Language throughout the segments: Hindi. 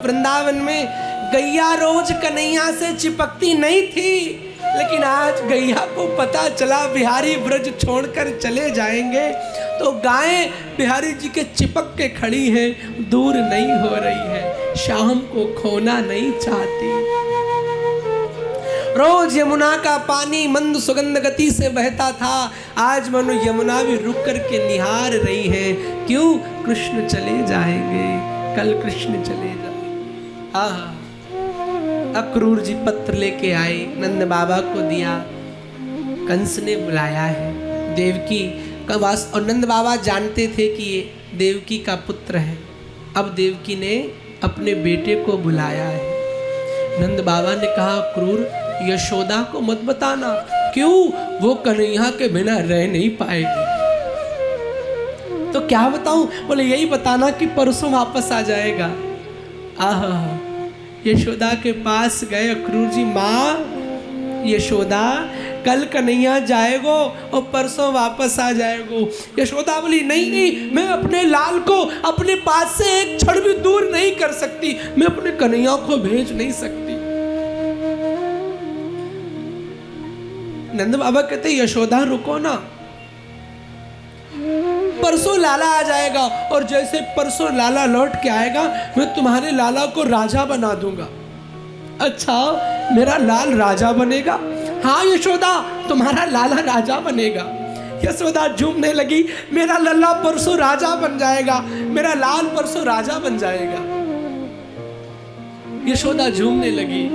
वृंदावन में गैया रोज कन्हैया से चिपकती नहीं थी, लेकिन आज गैया को पता चला बिहारी ब्रज छोड़कर चले जाएंगे तो गायें बिहारी जी के चिपक के खड़ी हैं, दूर नहीं हो रही है, शाम को खोना नहीं चाहती। रोज यमुना का पानी मंद सुगंध गति से बहता था, आज मनो यमुना भी रुक कर के निहार रही है। क्यों? कृष्ण चले जाएंगे, कल कृष्ण चले जाएंगे। अक्रूर जी पत्र लेके आए, नंद बाबा को दिया। कंस ने बुलाया है देवकी का वास, और नंद बाबा जानते थे कि ये देवकी का पुत्र है। अब देवकी ने अपने बेटे को बुलाया है। नंद बाबा ने कहा, अक्रूर यशोदा को मत बताना। क्यों? वो कन्हैया के बिना रह नहीं पाएगी। तो क्या बताऊं? बोले यही बताना कि परसों वापस आ जाएगा। यशोदा के पास गए अक्रूर जी, माँ यशोदा कल कन्हैया जाएगो और परसों वापस आ जाएगो। यशोदा बोली, नहीं नहीं, मैं अपने लाल को अपने पास से एक क्षण भी दूर नहीं कर सकती, मैं अपने कन्हैया को भेज नहीं सकती। नंद बाबा कहते, यशोदा रुको ना, परसों लाला आ जाएगा और जैसे परसों लाला लौट के आएगा मैं तुम्हारे लाला को राजा बना दूंगा। अच्छा, मेरा लाल राजा बनेगा? हाँ यशोदा, तुम्हारा लाला राजा बनेगा। यशोदा झूमने लगी, मेरा लल्ला परसों राजा बन जाएगा, मेरा लाल परसों राजा बन जाएगा। यशोदा झूमने लगी।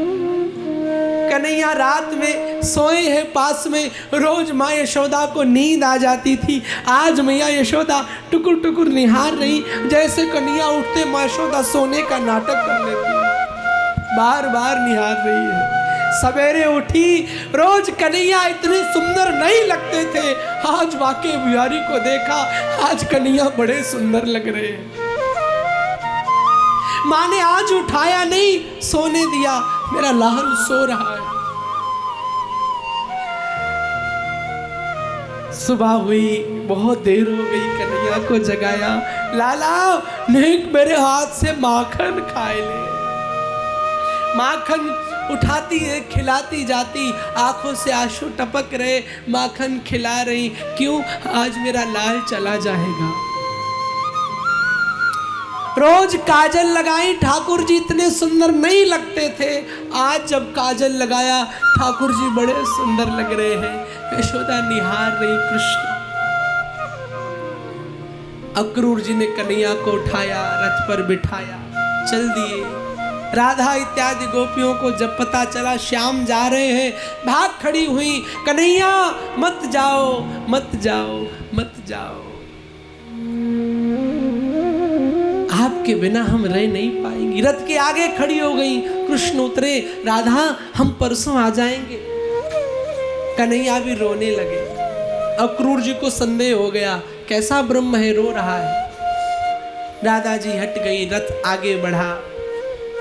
कन्हैया रात में सोए हैं पास में, रोज माँ यशोदा को नींद आ जाती थी। आज मैया यशोदा टुकुर टुकुर निहार रही, जैसे कन्हैया उठते माँ यशोदा सोने का नाटक कर लेती, बार बार निहार रही है। सवेरे उठी, रोज कन्हैया इतने सुंदर नहीं लगते थे, आज वाके बिहारी को देखा, आज कन्हैया बड़े सुंदर लग रहे हैं। माँ ने आज उठाया नहीं, सोने दिया, मेरा लाल सो रहा है। सुबह हुई, बहुत देर हो गई, कन्हैया को जगाया, लाला नेक मेरे हाथ से माखन खाए ले। माखन उठाती है, खिलाती जाती, आंखों से आंसू टपक रहे, माखन खिला रही। क्यों? आज मेरा लाल चला जाएगा। रोज काजल लगाई, ठाकुर जी इतने सुंदर नहीं लगते थे, आज जब काजल लगाया ठाकुर जी बड़े सुंदर लग रहे हैं। यशोदा निहार रही कृष्ण। अक्रूर जी ने कन्हैया को उठाया, रथ पर बिठाया, चल दिए। राधा इत्यादि गोपियों को जब पता चला श्याम जा रहे हैं, भाग खड़ी हुई, कन्हैया मत जाओ, मत जाओ, मत जाओ, आपके बिना हम रह नहीं पाएंगी। रथ के आगे खड़ी हो गई। कृष्ण उतरे, राधा हम परसों आ जाएंगे। कन्हैया भी रोने लगे। अक्रूर जी को संदेह हो गया, कैसा ब्रह्म है, रो रहा है। राधा जी हट गई, रथ आगे बढ़ा।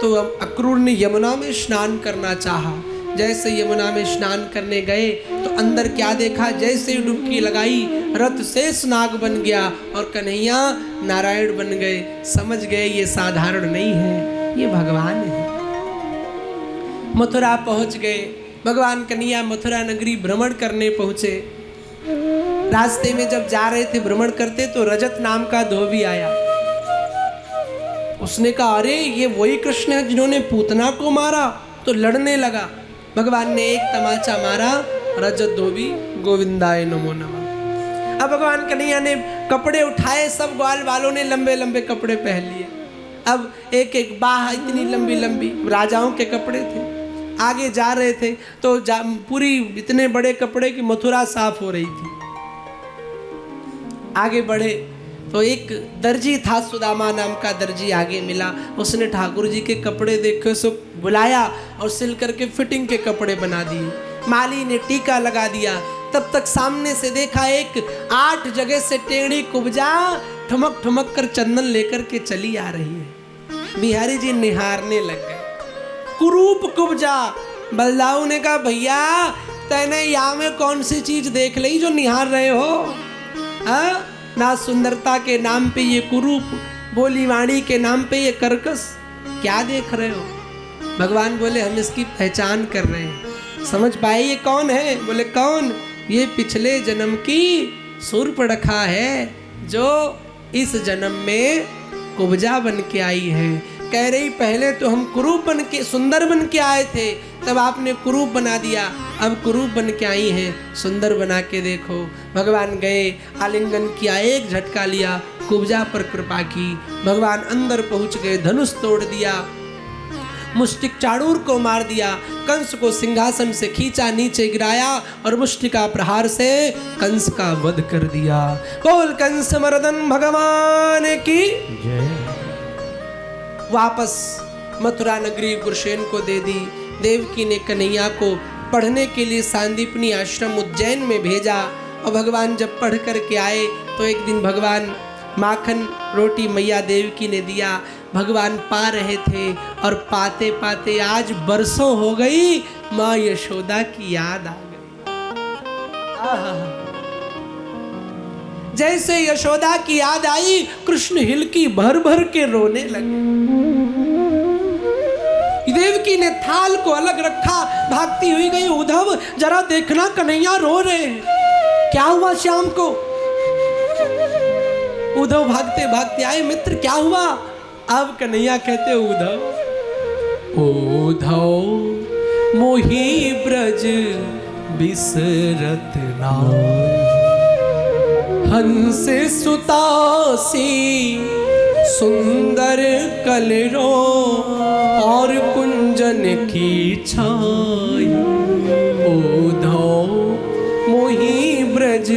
तो अब अक्रूर ने यमुना में स्नान करना चाहा। जैसे यमुना में स्नान करने गए तो अंदर क्या देखा, जैसे डुबकी लगाई रथ शेष नाग बन गया और कन्हैया नारायण बन गए। समझ गए ये साधारण नहीं है, ये भगवान है। मथुरा पहुंच गए। भगवान कन्हैया मथुरा नगरी भ्रमण करने पहुंचे। रास्ते में जब जा रहे थे भ्रमण करते तो रजत नाम का धोबी आया। उसने कहा, अरे ये वही कृष्ण है जिन्होंने पूतना को मारा। तो लड़ने लगा। भगवान ने एक तमाचा मारा, रजत धोबी गोविंदाय नमो नमः। अब भगवान कन्हैया ने कपड़े उठाए, सब ग्वाल वालों ने लंबे लंबे कपड़े पहन लिए। अब एक एक बाह इतनी लंबी लंबी, राजाओं के कपड़े थे। आगे जा रहे थे तो पूरी इतने बड़े कपड़े की मथुरा साफ हो रही थी। आगे बढ़े तो एक दर्जी था, सुदामा नाम का दर्जी आगे मिला। उसने ठाकुर जी के कपड़े देखे, सो बुलाया और सिल करके फिटिंग के कपड़े बना दिए। माली ने टीका लगा दिया। तब तक सामने से देखा एक 8 जगह से टेढ़ी कुब्जा ठुमक ठुमक कर चंदन लेकर के चली आ रही है। बिहारी जी निहारने लग गए। कुरूप कुब्जा। बलदाऊ ने कहा, भैया तैने यहाँ में कौन सी चीज देख ली जो निहार रहे हो? ना सुंदरता के नाम पे ये कुरूप, बोली वाणी के नाम पे ये कर्कश, क्या देख रहे हो? भगवान बोले हम इसकी पहचान कर रहे हैं। समझ पाए ये कौन है? बोले कौन? ये पिछले जन्म की शूर्पणखा है जो इस जन्म में कुब्जा बन के आई है। कह रही पहले तो हम कुरूप बन के, सुंदर बन के आए थे, तब आपने कुरूप बना दिया, अब कुरूप बन के आई हैं, सुंदर बना के देखो। भगवान गए, आलिंगन किया, एक झटका लिया, कुब्जा पर कृपा की, भगवान अंदर पहुंच गए, धनुष तोड़ दिया, मुष्टिक चाणूर को मार दिया, कंस को सिंहासन से खींचा, नीचे गिराया और मुष्टिका प्रहार से कंस का वध कर दिया। बोल कंस मर्दन भगवान की जय। वापस मथुरा नगरी गुरुसेन को दे दी। देवकी ने कन्हैया को पढ़ने के लिए सांदीपनी आश्रम उज्जैन में भेजा और भगवान जब पढ़ कर के आए तो एक दिन भगवान माखन रोटी मैया देवकी ने दिया। भगवान पा रहे थे और पाते पाते आज बरसों हो गई, माँ यशोदा की याद आ गई। जैसे यशोदा की याद आई, कृष्ण हिलकी भर भर के रोने लगे। देवकी ने थाल को अलग रखा, भागती हुई गई, उद्धव जरा देखना कन्हैया रो रहे हैं, क्या हुआ श्याम को? उद्धव भागते भागते आए, मित्र क्या हुआ? अब कन्हैया कहते उद्धव मोही ब्रज बिसरत ना, हंस सुतासी सुंदर कलरो और कुंजन की छाई। उद्धव मोही ब्रज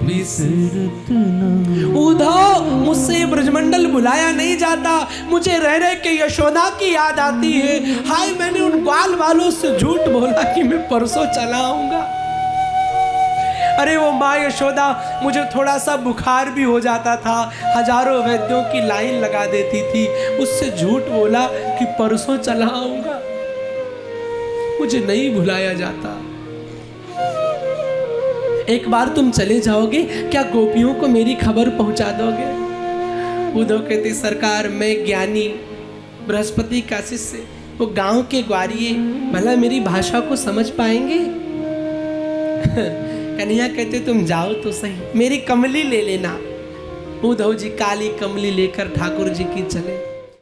बिसरत ना। उद्धव मुझसे ब्रजमंडल बुलाया नहीं जाता, मुझे रह रह के यशोदा की याद आती है। हाय मैंने उन ग्वाल वालों से झूठ बोला कि मैं परसों चला आऊंगा। अरे वो माँ यशोदा, मुझे थोड़ा सा बुखार भी हो जाता था, हजारों वैद्यों की लाइन लगा देती थी, उससे झूठ बोला कि परसों चला आऊंगा। मुझे नहीं बुलाया जाता। एक बार तुम चले जाओगे, क्या गोपियों को मेरी खबर पहुंचा दोगे? उद्धव कहते सरकार मैं ज्ञानी बृहस्पति का शिष्य, वो गांव के ग्वारिये भला मेरी भाषा को समझ पाएंगे? कन्हैया कहते तुम जाओ तो सही, मेरी कमली ले लेना। उद्धव जी काली कमली लेकर ठाकुर जी की चले।